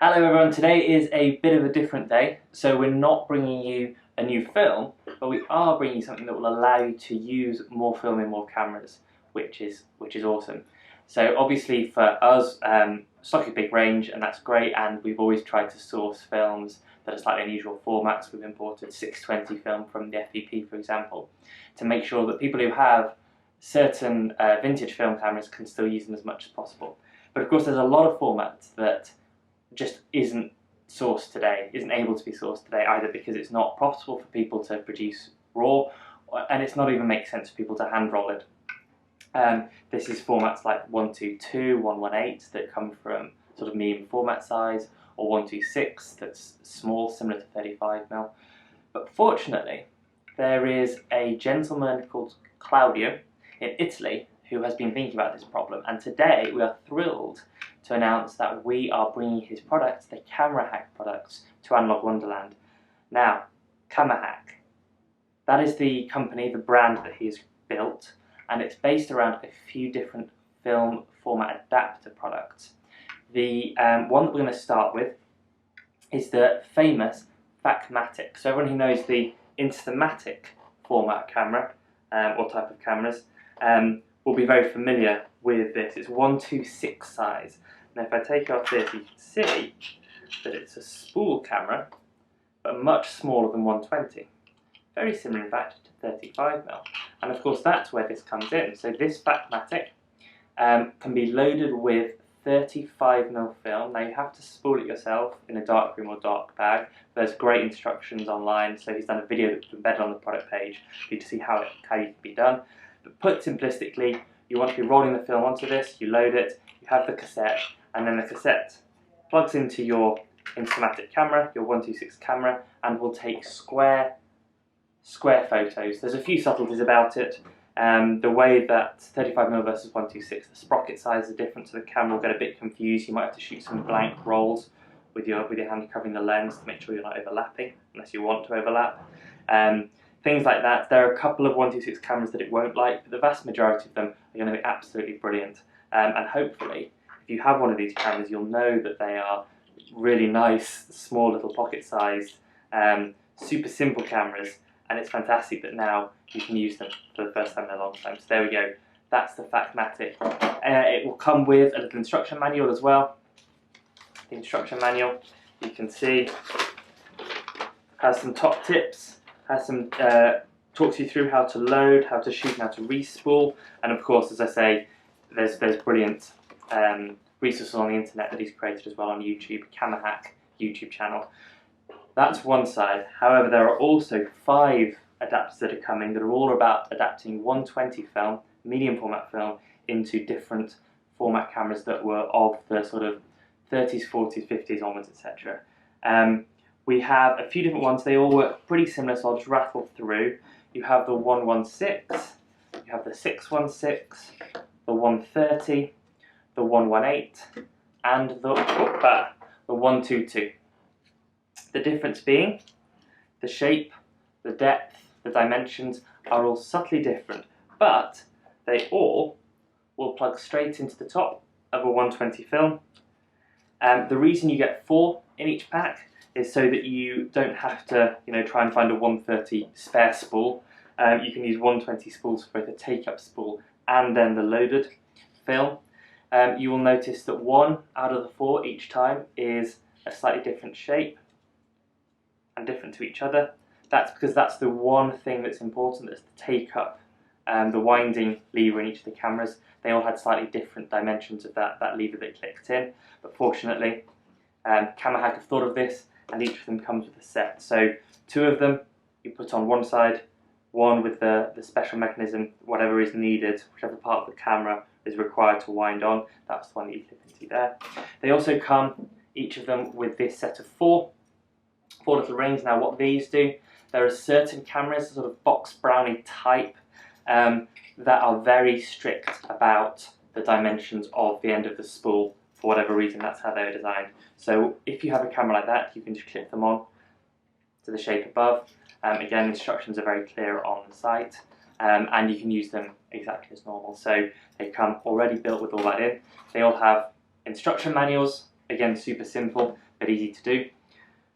Hello everyone, today is a bit of a different day, so we're not bringing you a new film, but we are bringing you something that will allow you to use more film in more cameras, which is awesome. So obviously for us, such a big range, and that's great, and we've always tried to source films that are slightly unusual formats. We've imported 620 film from the FPP, for example, to make sure that people who have certain vintage film cameras can still use them as much as possible. But of course there's a lot of formats that just isn't sourced today, isn't able to be sourced today, either because it's not profitable for people to produce raw, and it's not even makes sense for people to hand roll it. This is formats like 122, 118 that come from sort of medium format size, or 126 that's small, similar to 35mm. But fortunately, there is a gentleman called Claudio in Italy who has been thinking about this problem, and today we are thrilled to announce that we are bringing his products, the CamerHack products, to Analog Wonderland. Now, CamerHack, that is the company, the brand that he's built, and it's based around a few different film format adapter products. The one that we're going to start with is the famous VacMatic. So everyone who knows the Instamatic format camera, or type of cameras, will be very familiar with this. It's 126 size. Now if I take off this, you can see that it's a spool camera, but much smaller than 120. Very similar in fact to 35mm. And of course that's where this comes in. So this VacMatic can be loaded with 35mm film. Now you have to spool it yourself in a darkroom or dark bag. There's great instructions online, so he's done a video that's embedded on the product page for you to see how it can be done. But put simplistically, you want to be rolling the film onto this, you load it, you have the cassette, and then the cassette plugs into your Instamatic camera, your 126 camera, and will take square photos. There's a few subtleties about it. The way that 35mm versus 126, the sprocket size is different, so the camera will get a bit confused. You might have to shoot some blank rolls with your hand covering the lens to make sure you're not overlapping, unless you want to overlap. Things like that. There are a couple of 126 cameras that it won't like, but the vast majority of them are going to be absolutely brilliant. And hopefully, if you have one of these cameras, you'll know that they are really nice, small little pocket-sized, super simple cameras, and it's fantastic that now you can use them for the first time in a long time. So there we go. That's the VacMatic. It will come with a little instruction manual as well. The instruction manual, you can see, has some top tips. Has some talks you through how to load, how to shoot, and how to re-spool, and of course, as I say, there's brilliant resources on the internet that he's created as well on YouTube, CamerHack YouTube channel. That's one side. However, there are also 5 adapters that are coming that are all about adapting 120 film, medium format film, into different format cameras that were of the sort of 30s, 40s, 50s onwards, etc. We have a few different ones. They all work pretty similar, so I'll just rattle through. You have the 116, you have the 616, the 130, the 118, and the 122. The difference being the shape, the depth, the dimensions are all subtly different, but they all will plug straight into the top of a 120 film. The reason you get 4 in each pack is so that you don't have to, try and find a 130 spare spool. You can use 120 spools for both the take-up spool and then the loaded film. You will notice that 1 out of the 4 each time is a slightly different shape and different to each other. That's because that's the one thing that's important, that's the take-up, the winding lever in each of the cameras. They all had slightly different dimensions of that lever that clicked in, but fortunately, CamerHack have thought of this, and each of them comes with a set. So 2 of them you put on one side, 1 with the special mechanism, whatever is needed, whichever part of the camera is required to wind on, that's the one that you clip into there. They also come, each of them, with this set of 4 little rings. Now what these do, there are certain cameras, sort of box BROWNIE type, that are very strict about the dimensions of the end of the spool. For whatever reason, that's how they were designed. So if you have a camera like that, you can just clip them on to the shape above. Again, instructions are very clear on the site, and you can use them exactly as normal. So they come already built with all that in. They all have instruction manuals, again super simple. but easy to do.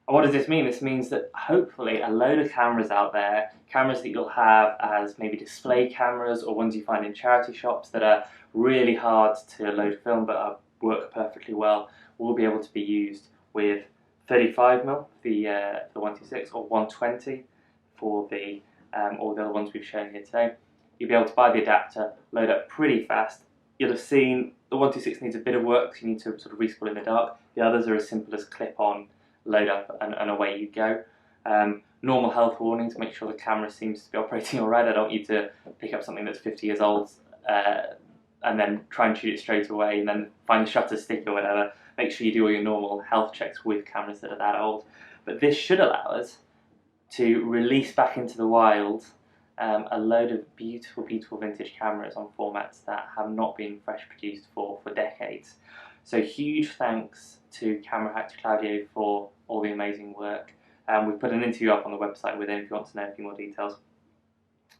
And what does this mean? This means that hopefully a load of cameras out there, cameras that you'll have as maybe display cameras or ones you find in charity shops that are really hard to load film but work perfectly well, will be able to be used with 35mm, the 126, or 120 for the all the other ones we've shown here today. You'll be able to buy the adapter, load up pretty fast. You'll have seen the 126 needs a bit of work, so you need to sort of respool in the dark. The others are as simple as clip on, load up, and away you go. Normal health warnings, make sure the camera seems to be operating alright. I don't want you to pick up something that's 50 years old and then try and shoot it straight away and then find the shutter stick or whatever. Make sure you do all your normal health checks with cameras that are that old. But this should allow us to release back into the wild a load of beautiful, beautiful vintage cameras on formats that have not been fresh produced for decades. So huge thanks to CamerHack, to Claudio, for all the amazing work. We've put an interview up on the website with him if you want to know a few more details.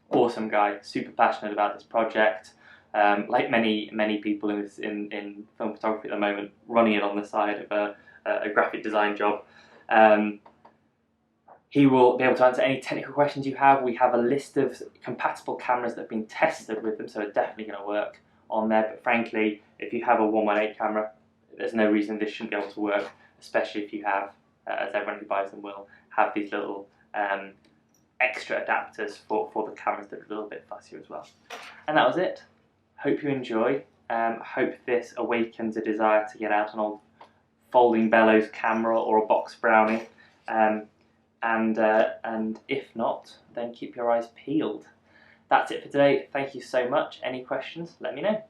Awesome guy, super passionate about this project. Like many people in film photography at the moment, running it on the side of a graphic design job. He will be able to answer any technical questions you have. We have a list of compatible cameras that have been tested with them, so it's definitely going to work on there. But frankly, if you have a 118 camera, there's no reason this shouldn't be able to work, especially if you have, as everyone who buys them will, have these little extra adapters for the cameras that are a little bit fussier as well. And that was it. Hope you enjoy. Hope this awakens a desire to get out an old folding bellows camera or a box Brownie. And if not, then keep your eyes peeled. That's it for today. Thank you so much. Any questions, let me know.